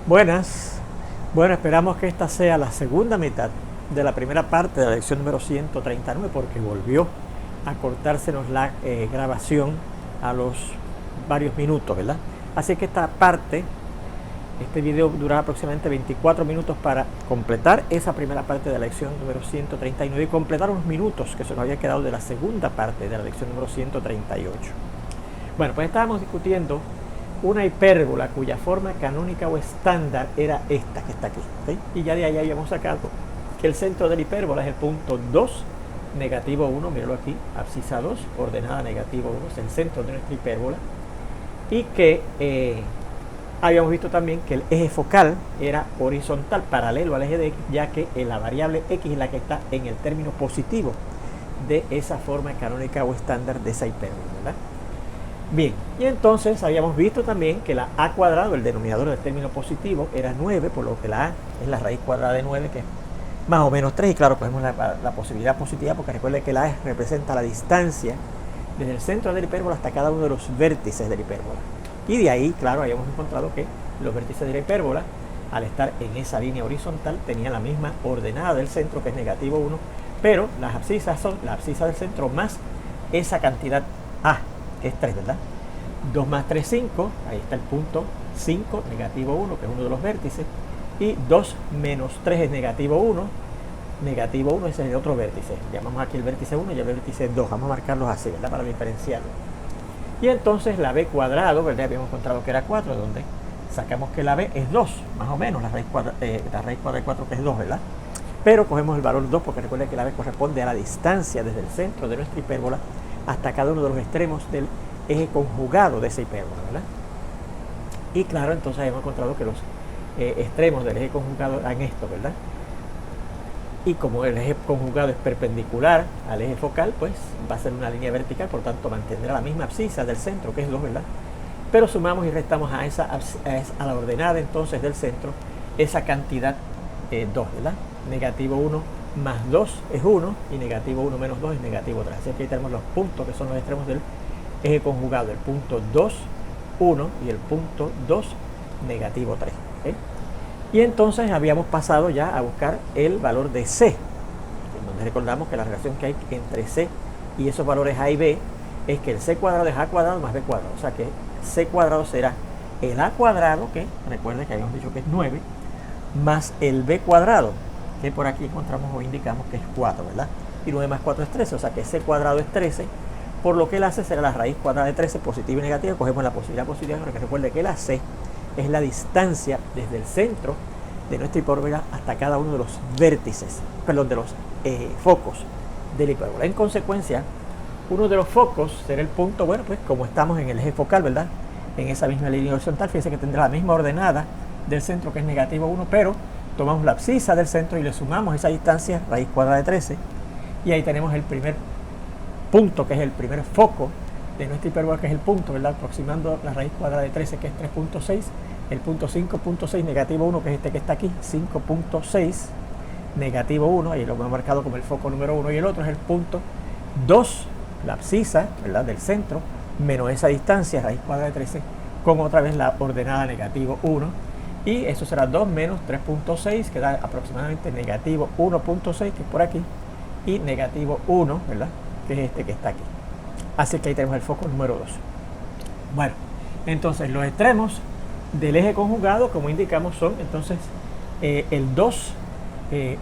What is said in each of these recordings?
Buenas. Bueno, esperamos que esta sea la segunda mitad de la primera parte de la lección número 139 porque volvió a cortársenos la grabación a los varios minutos, ¿verdad? Así que esta parte, este video durará aproximadamente 24 minutos para completar esa primera parte de la lección número 139 y completar unos minutos que se nos había quedado de la segunda parte de la lección número 138. Bueno, pues estábamos discutiendo una hipérbola cuya forma canónica o estándar era esta que está aquí, ¿sí? Y ya de ahí habíamos sacado que el centro de la hipérbola es el punto 2, negativo 1, míralo aquí, abscisa 2, ordenada negativo 1, es el centro de nuestra hipérbola, y que habíamos visto también que el eje focal era horizontal, paralelo al eje de x, ya que la variable x es la que está en el término positivo de esa forma canónica o estándar de esa hipérbola, ¿verdad? Bien, y entonces habíamos visto también que la a cuadrado, el denominador del término positivo, era 9, por lo que la a es la raíz cuadrada de 9, que es más o menos 3, y claro, cogemos la posibilidad positiva, porque recuerde que la a representa la distancia desde el centro de la hipérbola hasta cada uno de los vértices de la hipérbola. Y de ahí, claro, habíamos encontrado que los vértices de la hipérbola, al estar en esa línea horizontal, tenían la misma ordenada del centro, que es negativo 1, pero las abscisas son la abscisa del centro más esa cantidad a, que es 3, ¿verdad? 2 más 3, 5, ahí está el punto 5, negativo 1, que es uno de los vértices, y 2 menos 3 es negativo 1, negativo 1 es el otro vértice. Llamamos aquí el vértice 1 y el vértice 2, vamos a marcarlos así, ¿verdad? Para diferenciarlo. Y entonces la b cuadrado, ¿verdad? Habíamos encontrado que era 4, donde sacamos que la b es 2, más o menos, la raíz cuadrada de 4, que es 2, ¿verdad? Pero cogemos el valor 2 porque recuerden que la b corresponde a la distancia desde el centro de nuestra hipérbola hasta cada uno de los extremos del eje conjugado de esa hipérbola, ¿verdad? Y claro, entonces hemos encontrado que los extremos del eje conjugado eran esto, ¿verdad? Y como el eje conjugado es perpendicular al eje focal, pues va a ser una línea vertical, por tanto mantendrá la misma abscisa del centro, que es 2, ¿verdad? Pero sumamos y restamos a la ordenada entonces del centro esa cantidad 2, ¿verdad? Negativo 1 más 2 es 1 y negativo 1 menos 2 es negativo 3. Así que ahí tenemos los puntos que son los extremos del eje conjugado, el punto 2, 1 y el punto 2, negativo 3. ¿Okay? Y entonces habíamos pasado ya a buscar el valor de C, en donde recordamos que la relación que hay entre C y esos valores A y B es que el C cuadrado es A cuadrado más B cuadrado. O sea que C cuadrado será el A cuadrado, que recuerden que habíamos dicho que es 9, más el B cuadrado, que por aquí encontramos o indicamos que es 4, ¿verdad? Y 9 más 4 es 13, o sea que C cuadrado es 13, por lo que la C será la raíz cuadrada de 13, positiva y negativa. Cogemos la posibilidad positiva, porque recuerde que la C es la distancia desde el centro de nuestra hipérbola hasta cada uno de los vértices, perdón, de los focos de la hipérbola. En consecuencia, uno de los focos será el punto, bueno, pues como estamos en el eje focal, ¿verdad? En esa misma línea horizontal, fíjense que tendrá la misma ordenada del centro, que es negativo 1, pero tomamos la abscisa del centro y le sumamos esa distancia, raíz cuadrada de 13, y ahí tenemos el primer punto, que es el primer foco de nuestra hipérbola, que es el punto, ¿verdad? Aproximando la raíz cuadrada de 13, que es 3.6, el punto 5.6, negativo 1, que es este que está aquí, 5.6, negativo 1, ahí lo hemos marcado como el foco número 1, y el otro es el punto 2, la abscisa, ¿verdad? Del centro, menos esa distancia, raíz cuadrada de 13, con otra vez la ordenada negativo 1, y eso será 2 menos 3.6, que da aproximadamente negativo 1.6, que es por aquí, y negativo 1, ¿verdad? Que es este que está aquí. Así que ahí tenemos el foco número 2. Bueno, entonces los extremos del eje conjugado, como indicamos, son entonces el 2,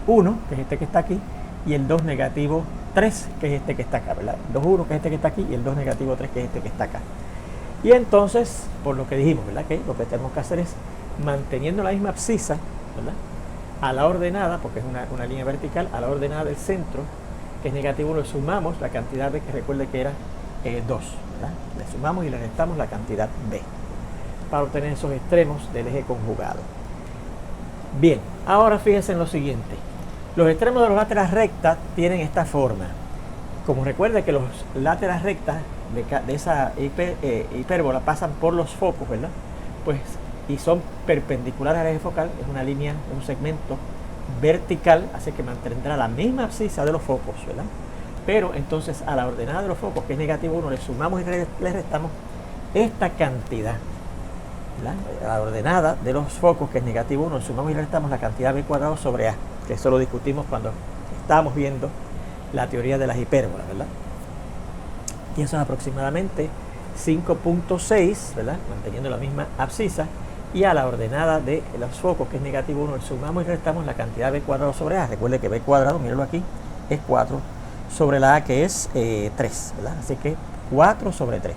1, que es este que está aquí, y el 2 negativo 3, que es este que está acá, ¿verdad? 2, 1, que es este que está aquí, y el 2 negativo 3, que es este que está acá. Y entonces, por lo que dijimos, ¿verdad? Que lo que tenemos que hacer es, manteniendo la misma abscisa, ¿verdad? A la ordenada, porque es una línea vertical, a la ordenada del centro, que es negativo 1, le sumamos la cantidad B, que recuerde que era 2, ¿verdad? Le sumamos y le restamos la cantidad B, para obtener esos extremos del eje conjugado. Bien, ahora fíjense en lo siguiente. Los extremos de los láteras rectas tienen esta forma. Como recuerda que los láteras rectas de esa hipérbola pasan por los focos, ¿verdad? Pues, y son perpendiculares al eje focal, es una línea, un segmento vertical, así que mantendrá la misma abscisa de los focos, ¿verdad? Pero entonces a la ordenada de los focos, que es negativo 1, le sumamos y le restamos esta cantidad, ¿verdad? La ordenada de los focos, que es negativo 1, sumamos y restamos la cantidad b cuadrado sobre a, que eso lo discutimos cuando estábamos viendo la teoría de las hipérbolas, ¿verdad? Y eso es aproximadamente 5.6, ¿verdad? Manteniendo la misma abscisa. Y a la ordenada de los focos, que es negativo 1, sumamos y restamos la cantidad b cuadrado sobre a. Recuerde que b cuadrado, mírenlo aquí, es 4 sobre la a, que es 3, ¿verdad? Así que 4 sobre 3.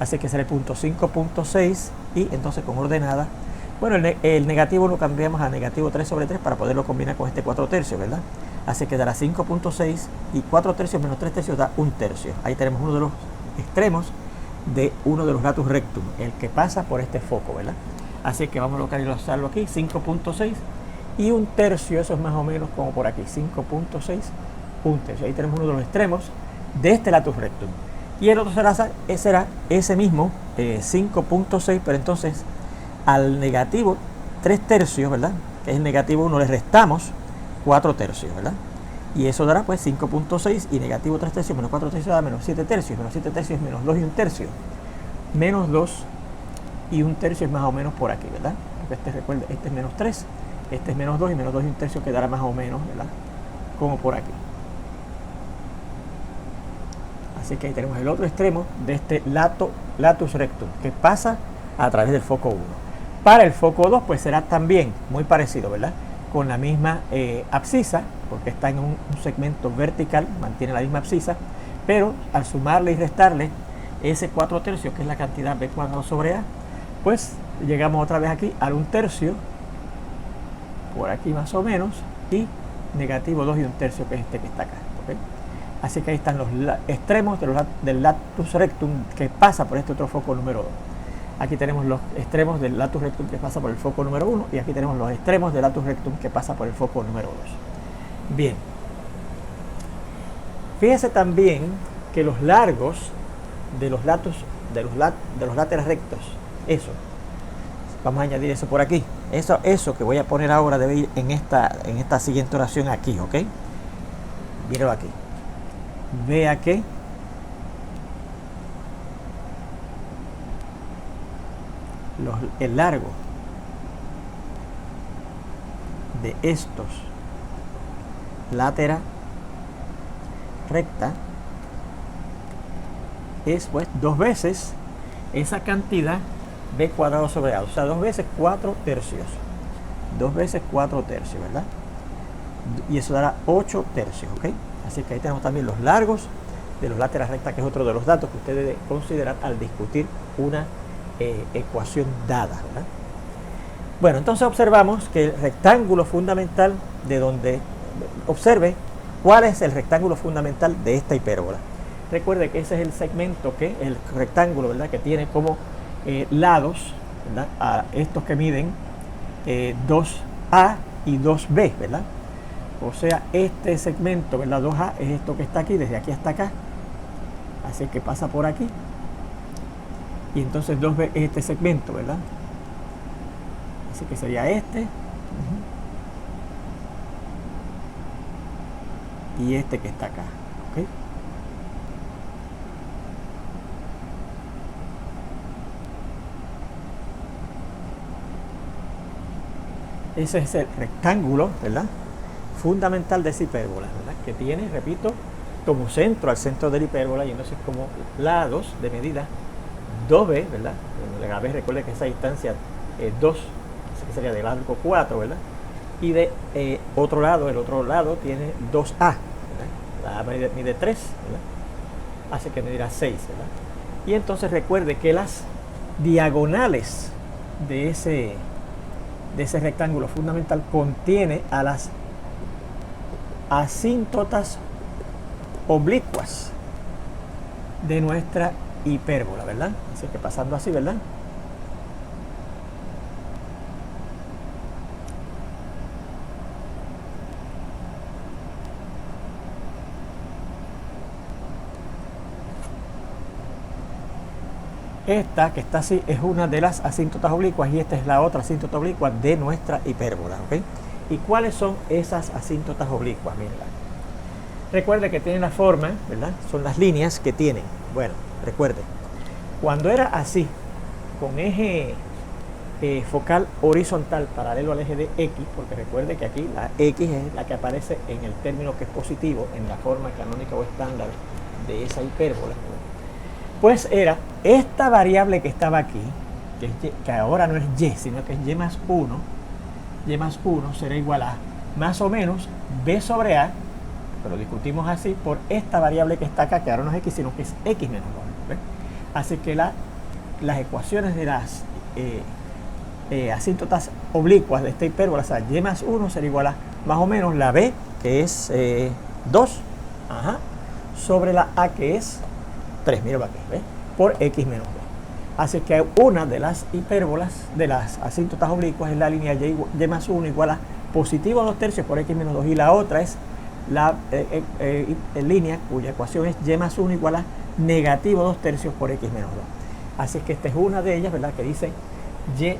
Así que será el punto 5.6 y entonces con ordenada, bueno, el negativo lo cambiamos a negativo 3 sobre 3 para poderlo combinar con este 4 tercios, ¿verdad? Así que dará 5.6 y 4 tercios menos 3 tercios da 1 tercio. Ahí tenemos uno de los extremos de uno de los latus rectum, el que pasa por este foco, ¿verdad? Así que vamos a localizarlo aquí, 5.6 y 1 tercio, eso es más o menos como por aquí, 5.6, 1 tercio. Ahí tenemos uno de los extremos de este latus rectum. Y el otro será ese mismo 5.6, pero entonces al negativo 3 tercios, ¿verdad? Que es el negativo 1, le restamos 4 tercios, ¿verdad? Y eso dará pues 5.6 y negativo 3 tercios menos 4 tercios da menos 7 tercios. Menos 7 tercios es menos 2 y 1 tercio. Menos 2 y 1 tercio es más o menos por aquí, ¿verdad? Porque recuerda, este es menos 3, este es menos 2 y menos 2 y 1 tercio quedará más o menos, ¿verdad? Como por aquí. Así que ahí tenemos el otro extremo de este latus rectum, que pasa a través del foco 1. Para el foco 2, pues será también muy parecido, ¿verdad? Con la misma abscisa, porque está en un segmento vertical, mantiene la misma abscisa, pero al sumarle y restarle ese 4 tercios, que es la cantidad b cuadrado sobre a, pues llegamos otra vez aquí al 1 tercio, por aquí más o menos, y negativo 2 y 1 tercio, que es este que está acá, ¿okay? Así que ahí están los extremos del latus rectum que pasa por este otro foco número 2. Aquí tenemos los extremos del latus rectum que pasa por el foco número 1 y aquí tenemos los extremos del latus rectum que pasa por el foco número 2. Bien. Fíjese también que los largos de los láteres rectos, eso, vamos a añadir eso por aquí. Eso que voy a poner ahora debe ir en esta siguiente oración aquí, ¿ok? Míralo aquí. Vea que el largo de estos látera recta es pues 2 veces esa cantidad b cuadrado sobre a, o sea, 2 veces 4 tercios. 2 veces 4 tercios, ¿verdad? Y eso dará 8 tercios, ¿ok? Así que ahí tenemos también los largos de los láteras rectas, que es otro de los datos que usted debe considerar al discutir una ecuación dada, ¿verdad? Bueno, entonces observamos que el rectángulo fundamental de donde... Observe cuál es el rectángulo fundamental de esta hipérbola. Recuerde que ese es el segmento, que el rectángulo, ¿verdad?, que tiene como lados, ¿verdad?, a estos que miden 2A y 2B, ¿verdad? O sea, este segmento, ¿verdad?, 2A es esto que está aquí, desde aquí hasta acá. Así que pasa por aquí. Y entonces 2B es este segmento, ¿verdad? Así que sería este. Y este que está acá, ¿ok? Ese es el rectángulo, ¿verdad?, fundamental de esa hipérbola, ¿verdad?, que tiene, repito, como centro al centro de la hipérbola y entonces como lados de medida 2b, ¿verdad? La vez recuerde que esa distancia es 2, así que sería de largo 4, ¿verdad? Y de otro lado, el otro lado tiene 2a, ¿verdad? La a mide 3, ¿verdad? Así que medirá 6, ¿verdad? Y entonces recuerde que las diagonales de ese rectángulo fundamental contiene a las asíntotas oblicuas de nuestra hipérbola, ¿verdad? Así que pasando así, ¿verdad? Esta que está así es una de las asíntotas oblicuas y esta es la otra asíntota oblicua de nuestra hipérbola, ¿ok? ¿Y cuáles son esas asíntotas oblicuas? Mírenla. Recuerde que tienen la forma, ¿verdad? Son las líneas que tienen. Bueno, recuerde, cuando era así, con eje focal horizontal paralelo al eje de X, porque recuerde que aquí la X es la que aparece en el término que es positivo en la forma canónica o estándar de esa hipérbola, pues era esta variable que estaba aquí, que ahora no es y, sino que es y más 1. Y más 1 será igual a más o menos b sobre a, pero discutimos así, por esta variable que está acá, que ahora no es x, sino que es x menos 2. ¿Ves? Así que las ecuaciones de las asíntotas oblicuas de esta hipérbola, o sea, y más 1 será igual a más o menos la b, que es 2, sobre la a, que es 3, mira aquí, ¿ves? Por x menos 2. Así que una de las hipérbolas de las asíntotas oblicuas es la línea y más 1 igual a positivo 2 tercios por x menos 2, y la otra es la línea cuya ecuación es y más 1 igual a negativo 2 tercios por x menos 2. Así que esta es una de ellas, ¿verdad? Que dice y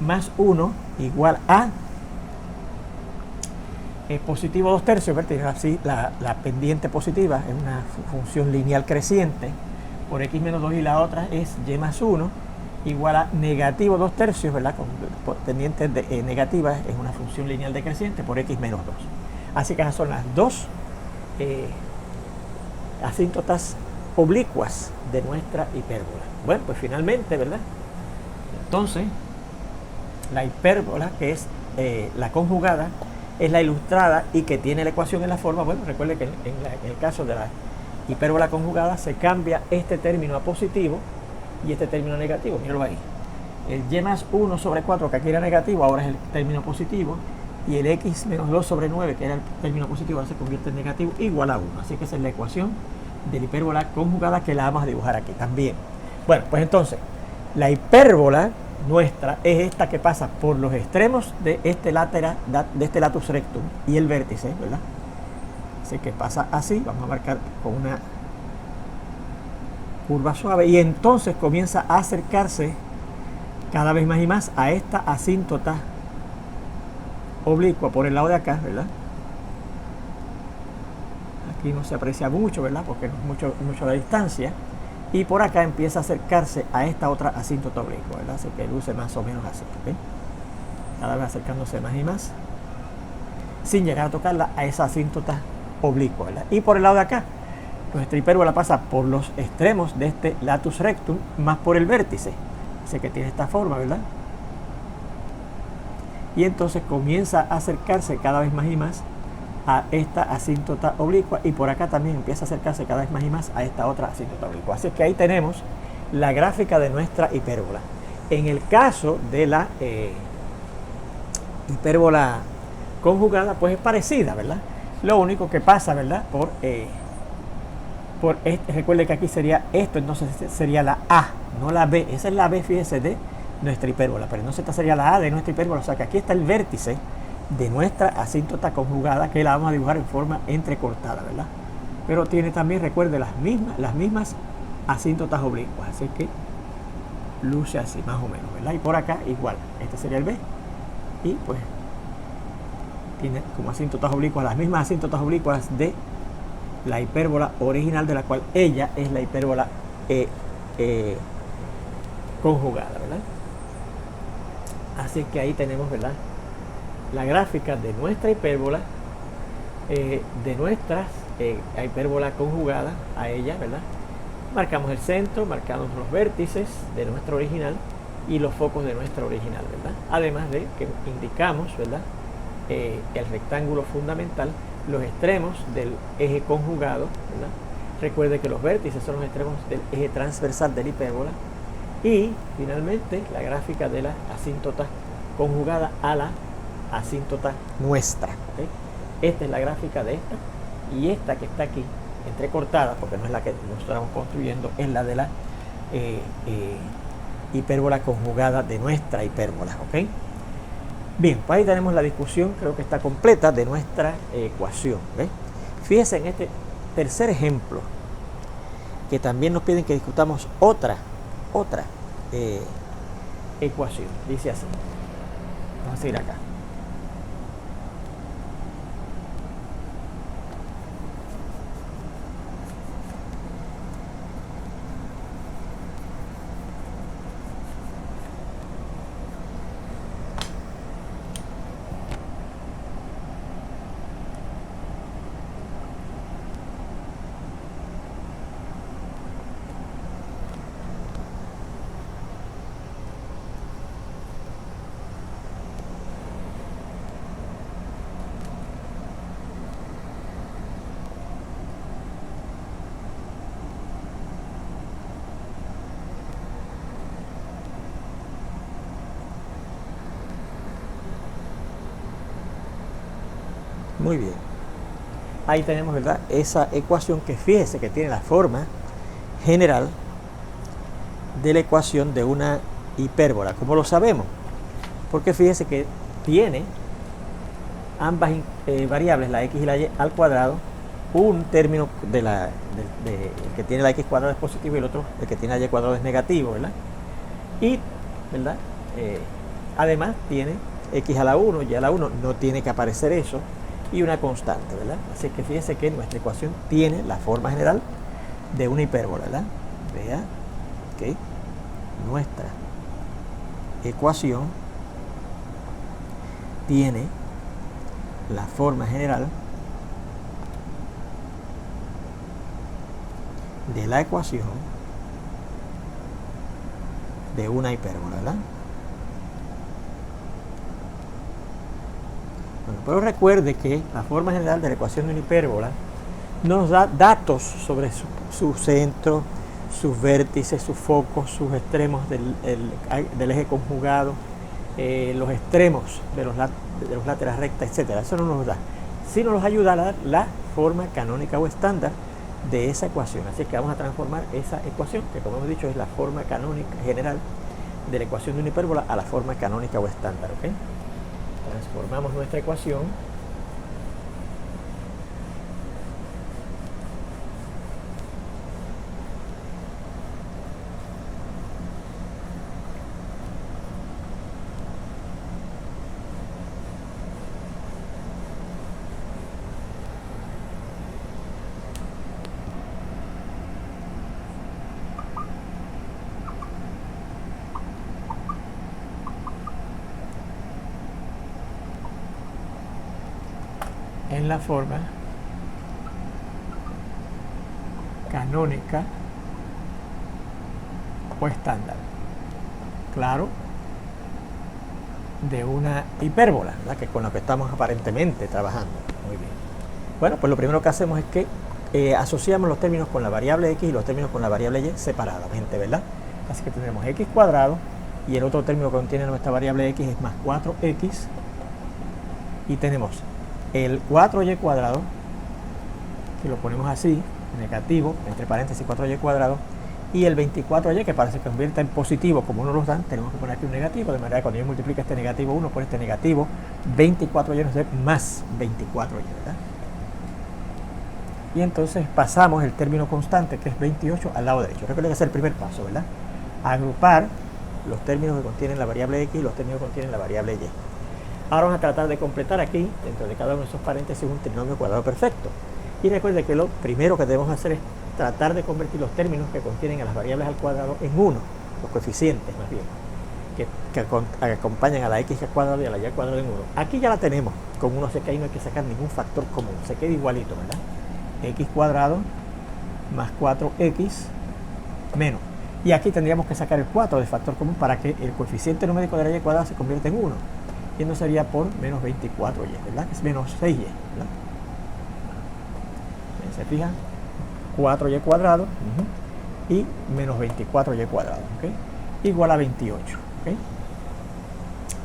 más 1 igual a positivo 2 tercios, ¿verdad? Así la pendiente positiva es una función lineal creciente por x menos 2, y la otra es y más 1 igual a negativo 2 tercios, ¿verdad? Con pendiente negativa, es una función lineal decreciente por x menos 2. Así que esas son las dos asíntotas oblicuas de nuestra hipérbola. Bueno, pues finalmente, ¿verdad? Entonces, la hipérbola, que es la conjugada, es la ilustrada y que tiene la ecuación en la forma. Bueno, recuerde que en el caso de la hipérbola conjugada se cambia este término a positivo y este término a negativo. Míralo ahí. El y más 1 sobre 4, que aquí era negativo, ahora es el término positivo. Y el x menos 2 sobre 9, que era el término positivo, ahora se convierte en negativo, igual a 1. Así que esa es la ecuación de la hipérbola conjugada, que la vamos a dibujar aquí también. Bueno, pues entonces, la hipérbola nuestra es esta que pasa por los extremos de este latus rectum y el vértice, ¿verdad? Así que pasa así, vamos a marcar con una curva suave, y entonces comienza a acercarse cada vez más y más a esta asíntota oblicua por el lado de acá, ¿verdad? Aquí no se aprecia mucho, ¿verdad? Porque no es mucho la distancia. Y por acá empieza a acercarse a esta otra asíntota oblicua, ¿verdad? Así que luce más o menos así, ¿ok? Cada vez acercándose más y más, sin llegar a tocarla a esa asíntota oblicua, ¿verdad? Y por el lado de acá, nuestra hipérbola pasa por los extremos de este latus rectum más por el vértice. Así que tiene esta forma, ¿verdad? Y entonces comienza a acercarse cada vez más y más a esta asíntota oblicua, y por acá también empieza a acercarse cada vez más y más a esta otra asíntota oblicua. Así que ahí tenemos la gráfica de nuestra hipérbola. En el caso de la hipérbola conjugada, pues es parecida, ¿verdad? Lo único que pasa, ¿verdad? Recuerde que aquí sería esto, entonces sería la A, no la B. Esa es la B, fíjese, de nuestra hipérbola, pero entonces esta sería la A de nuestra hipérbola. O sea que aquí está el vértice de nuestra asíntota conjugada, que la vamos a dibujar en forma entrecortada, ¿verdad? Pero tiene también, recuerde, las mismas asíntotas oblicuas, así que luce así más o menos, ¿verdad? Y por acá igual, este sería el B, y pues tiene como asíntotas oblicuas las mismas asíntotas oblicuas de la hipérbola original, de la cual ella es la hipérbola conjugada, ¿verdad? Así que ahí tenemos, ¿verdad?, la gráfica de nuestra hipérbola, de nuestra hipérbola conjugada a ella, ¿verdad? Marcamos el centro, marcamos los vértices de nuestra original y los focos de nuestra original, ¿verdad? Además de que indicamos, ¿verdad?, el rectángulo fundamental, los extremos del eje conjugado, ¿verdad? Recuerde que los vértices son los extremos del eje transversal de la hipérbola. Y finalmente la gráfica de la asíntota conjugada a la asíntota nuestra, ¿okay? Esta es la gráfica de esta, y esta que está aquí entrecortada, porque no es la que nosotros estamos construyendo, es la de la hipérbola conjugada de nuestra hipérbola, ¿ok? Bien, pues ahí tenemos la discusión, creo que está completa, de nuestra ecuación, ¿ves? Fíjense en este tercer ejemplo, que también nos piden que discutamos otra ecuación. Dice así, vamos a seguir acá. Muy bien. Ahí tenemos, ¿verdad?, esa ecuación que fíjese que tiene la forma general de la ecuación de una hipérbola. ¿Cómo lo sabemos? Porque fíjese que tiene ambas variables, la x y la y al cuadrado, un término de el que tiene la x cuadrada es positivo y el otro, el que tiene la y cuadrado, es negativo, ¿verdad? Y, ¿verdad? Además tiene x a la 1, y a la 1 no tiene que aparecer eso, y una constante, ¿verdad? Así que fíjese que nuestra ecuación tiene la forma general de una hipérbola, ¿verdad? Vea que nuestra ecuación tiene la forma general de la ecuación de una hipérbola, ¿verdad? Bueno, pero recuerde que la forma general de la ecuación de una hipérbola nos da datos sobre su centro, sus vértices, sus focos, sus extremos del eje conjugado, los extremos de los láteras rectas, etc. Eso no nos da. Sí nos ayuda a dar la forma canónica o estándar de esa ecuación. Así que vamos a transformar esa ecuación, que como hemos dicho es la forma canónica general de la ecuación de una hipérbola, a la forma canónica o estándar, ¿ok? Transformamos nuestra ecuación en la forma canónica o estándar, claro, de una hipérbola, ¿verdad?, que es con la que estamos aparentemente trabajando. Muy bien. Bueno, pues lo primero que hacemos es que asociamos los términos con la variable x y los términos con la variable y separadamente, ¿verdad? Así que tendremos x cuadrado y el otro término que contiene nuestra variable x es más 4x, y tenemos el 4y cuadrado, que lo ponemos así, negativo, entre paréntesis 4y cuadrado, y el 24y, que parece que se convierte en positivo, como uno los dan, tenemos que poner aquí un negativo, de manera que cuando yo multiplique este negativo 1 por este negativo, 24y nos da más 24y, ¿verdad? Y entonces pasamos el término constante, que es 28, al lado derecho. Recuerden que ese es el primer paso, ¿verdad? Agrupar los términos que contienen la variable x y los términos que contienen la variable y. Ahora vamos a tratar de completar aquí, dentro de cada uno de esos paréntesis, un trinomio cuadrado perfecto. Y recuerde que lo primero que debemos hacer es tratar de convertir los términos que contienen a las variables al cuadrado en 1, los coeficientes más bien, que acompañan a la x al cuadrado y a la y al cuadrado en 1. Aquí ya la tenemos, con 1 sé que ahí no hay que sacar ningún factor común, se queda igualito, ¿verdad? X cuadrado más 4x menos. Y aquí tendríamos que sacar el 4 de factor común para que el coeficiente numérico de la y cuadrada se convierta en 1. Y no sería por menos 24y, ¿verdad? Es menos 6y, ¿verdad? ¿Se fijan? 4y cuadrado y menos 24y cuadrado, ¿ok? Igual a 28, ¿ok?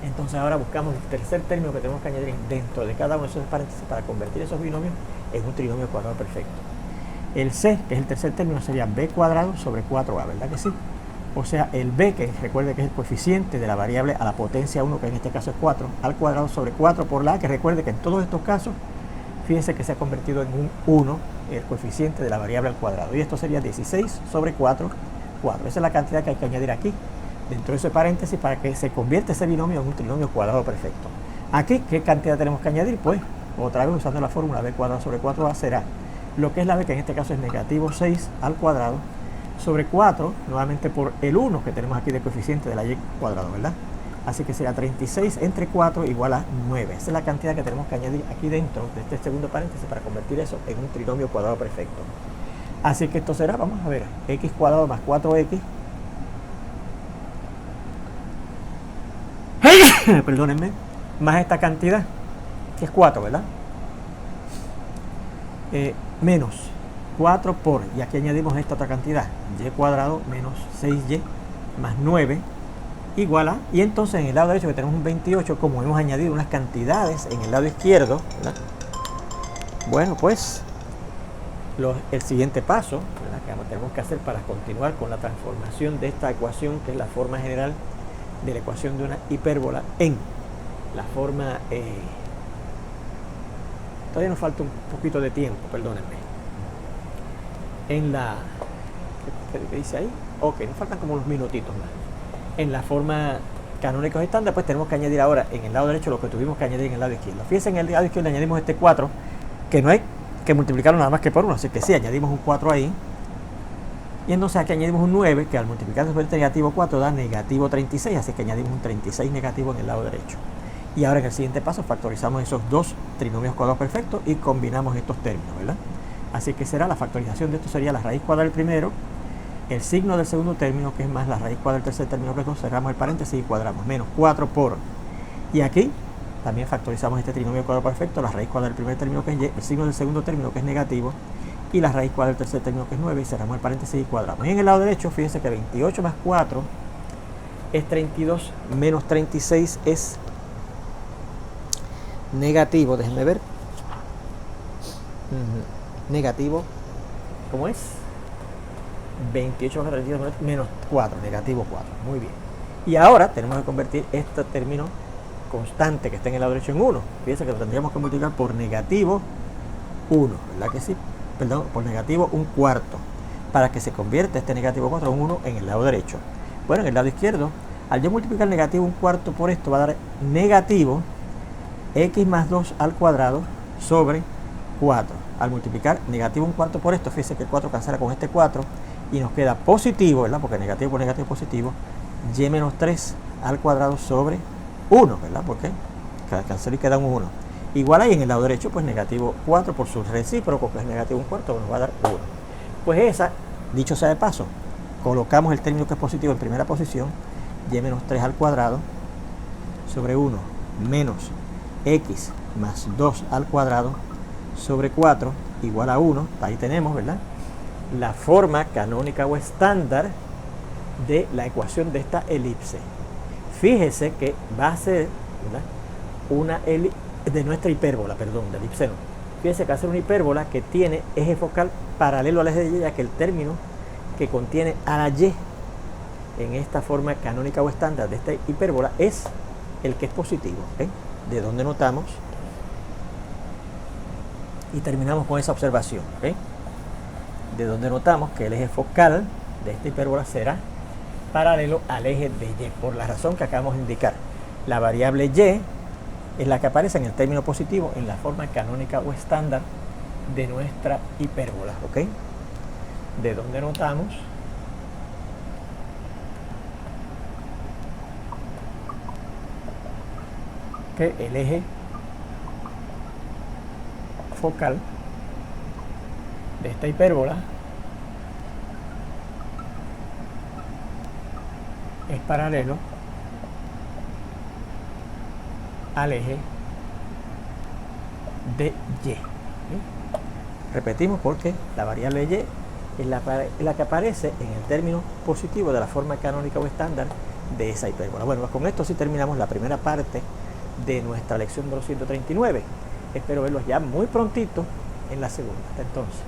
Entonces ahora buscamos el tercer término que tenemos que añadir dentro de cada uno de esos paréntesis para convertir esos binomios en un trinomio cuadrado perfecto. El c, que es el tercer término, sería b cuadrado sobre 4a, ¿verdad que sí? O sea, el b, que recuerde que es el coeficiente de la variable a la potencia 1, que en este caso es 4, al cuadrado sobre 4 por la a, que recuerde que en todos estos casos, fíjense que se ha convertido en un 1, el coeficiente de la variable al cuadrado. Y esto sería 16 sobre 4, 4. Esa es la cantidad que hay que añadir aquí, dentro de ese paréntesis, para que se convierta ese binomio en un trinomio cuadrado perfecto. Aquí, ¿qué cantidad tenemos que añadir? Pues, otra vez usando la fórmula b cuadrado sobre 4a, será lo que es la b, que en este caso es negativo 6 al cuadrado, sobre 4, nuevamente por el 1 que tenemos aquí de coeficiente de la y cuadrado, ¿verdad? Así que será 36 entre 4 igual a 9. Esa es la cantidad que tenemos que añadir aquí dentro de este segundo paréntesis para convertir eso en un trinomio cuadrado perfecto. Así que esto será, vamos a ver, x cuadrado más 4x, perdónenme, más esta cantidad, que es 4, ¿verdad? Menos 4 por, y aquí añadimos esta otra cantidad, y cuadrado menos 6y más 9 igual a, y entonces en el lado derecho que tenemos un 28, como hemos añadido unas cantidades en el lado izquierdo, ¿verdad?, Bueno, pues el siguiente paso, ¿verdad?, que tenemos que hacer para continuar con la transformación de esta ecuación, que es la forma general de la ecuación de una hipérbola, en la forma... todavía nos falta un poquito de tiempo, perdónenme. En la... ¿qué dice ahí? Ok, nos faltan como unos minutitos más. En la forma canónica o estándar, pues tenemos que añadir ahora en el lado derecho lo que tuvimos que añadir en el lado izquierdo. Fíjense, en el lado izquierdo le añadimos este 4, que no hay que multiplicarlo nada más que por 1, así que sí, añadimos un 4 ahí. Y entonces aquí añadimos un 9, que al multiplicarse por este negativo 4 da negativo 36, así que añadimos un 36 negativo en el lado derecho. Y ahora en el siguiente paso factorizamos esos dos trinomios cuadrados perfectos y combinamos estos términos, ¿verdad? Así que será la factorización de esto sería la raíz cuadrada del primero, el signo del segundo término, que es más la raíz cuadrada del tercer término, que cerramos el paréntesis y cuadramos, menos 4 por... Y aquí también factorizamos este trinomio cuadrado perfecto, la raíz cuadrada del primer término, que es y, el signo del segundo término, que es negativo, y la raíz cuadrada del tercer término, que es 9, y cerramos el paréntesis y cuadramos. Y en el lado derecho, fíjense que 28 más 4 es 32, menos 36 es negativo, déjenme ver, negativo, ¿cómo es? 28 más 32 menos 4, negativo 4, muy bien. Y ahora tenemos que convertir este término constante que está en el lado derecho en 1. Fíjense que lo tendríamos que multiplicar por negativo 1, ¿verdad que sí? Perdón, por negativo 1/4, para que se convierta este negativo 4 en 1 en el lado derecho. Bueno, en el lado izquierdo, al yo multiplicar negativo 1/4 por esto, va a dar negativo x más 2 al cuadrado sobre 4. Al multiplicar negativo 1/4 por esto, fíjense que el 4 cancela con este 4 y nos queda positivo, ¿verdad? Porque negativo por negativo es positivo, y menos 3 al cuadrado sobre 1, ¿verdad? Porque cancela y queda un 1. Igual ahí en el lado derecho, pues negativo 4 por su recíproco, que es negativo 1/4, nos va a dar 1. Pues esa, dicho sea de paso, colocamos el término que es positivo en primera posición, y menos 3 al cuadrado sobre 1 menos x más 2 al cuadrado sobre 4 igual a 1. Ahí tenemos, ¿verdad?, la forma canónica o estándar de la ecuación de esta elipse. Fíjese que va a ser, ¿verdad?, una de nuestra hipérbola, perdón, de elipse no. Fíjese que va a ser una hipérbola que tiene eje focal paralelo al eje de y, ya que el término que contiene a la y en esta forma canónica o estándar de esta hipérbola es el que es positivo, ¿okay? De donde notamos y terminamos con esa observación, ¿okay? De donde notamos que el eje focal de esta hipérbola será paralelo al eje de y, por la razón que acabamos de indicar. La variable y es la que aparece en el término positivo en la forma canónica o estándar de nuestra hipérbola, ¿ok? De donde notamos que el eje focal de esta hipérbola es paralelo al eje de y. Repetimos porque la variable y es la que aparece en el término positivo de la forma canónica o estándar de esa hipérbola. Bueno, pues con esto sí terminamos la primera parte de nuestra lección número 139. Espero verlos ya muy prontito en la segunda. Hasta entonces.